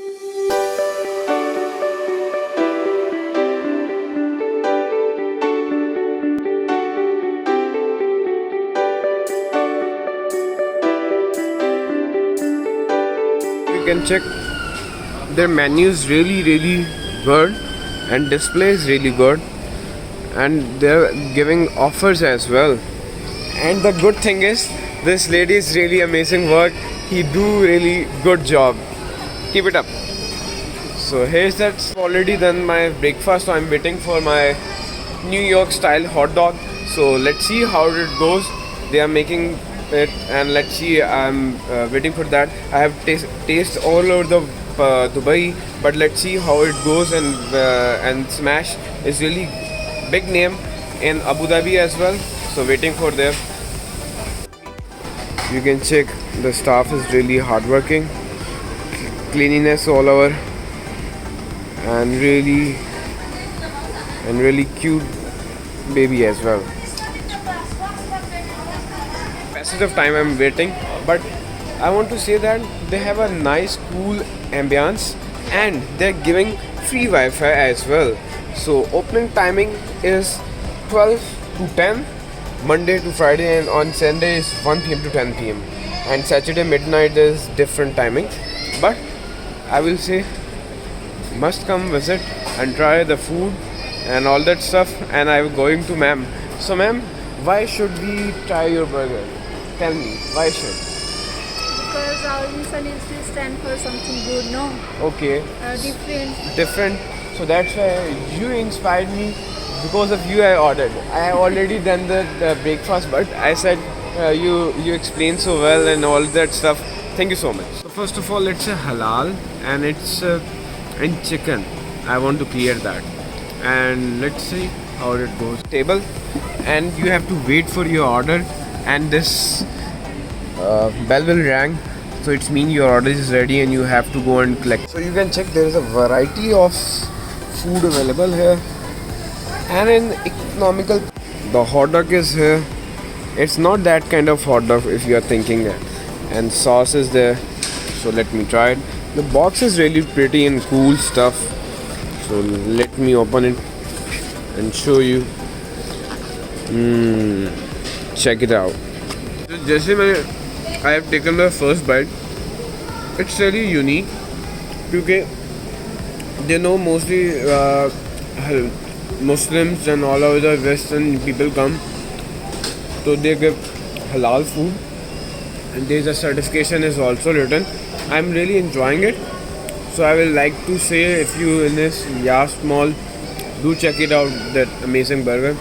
You can check their menu is really good and display is really good, and they're giving offers as well. And the good thing is this lady is really amazing work. He do really good job. Keep it up. So here's that's already done my breakfast, so I'm waiting for my New York style hot dog. So let's see how it goes. They are making it, and let's see. I'm waiting for that. I have taste all over the Dubai, but let's see how it goes. And Smash is really big name in Abu Dhabi as well. So waiting for them. You can check the staff is really hardworking, cleanliness all over, and really cute baby as well. Passage of time I'm waiting, but I want to say that they have a nice cool ambience and they're giving free Wi-Fi as well. So opening timing is 12 to 10 Monday to Friday, and on Sunday is 1 p.m. to 10 p.m. and Saturday midnight is different timing. But I will say must come visit and try the food and all that stuff. And I'm going to ma'am. So ma'am, why should we try your burger? Tell me, why should? Because our mission is to stand for something good, no? Okay. Different. So that's why you inspired me. Because of you I ordered. I have already done the breakfast, but I said you explained so well and all that stuff. Thank you so much. So first of all, it's a halal and it's in chicken. I want to clear that. And let's see how it goes. Table, and you have to wait for your order, and this bell will ring. So it's mean your order is ready and you have to go and collect. So you can check there is a variety of food available here. And in economical, the hot dog is here. It's not that kind of hot dog if you are thinking that. And sauce is there. So let me try it. The box is really pretty and cool stuff. So let me open it and show you. Check it out. So just I have taken the first bite. It's really unique because they know mostly Muslims and all over the Western people come, so they give halal food, and there's a certification is also written. I'm really enjoying it, so I will like to say if you in this Yast Mall, do check it out, that amazing burger.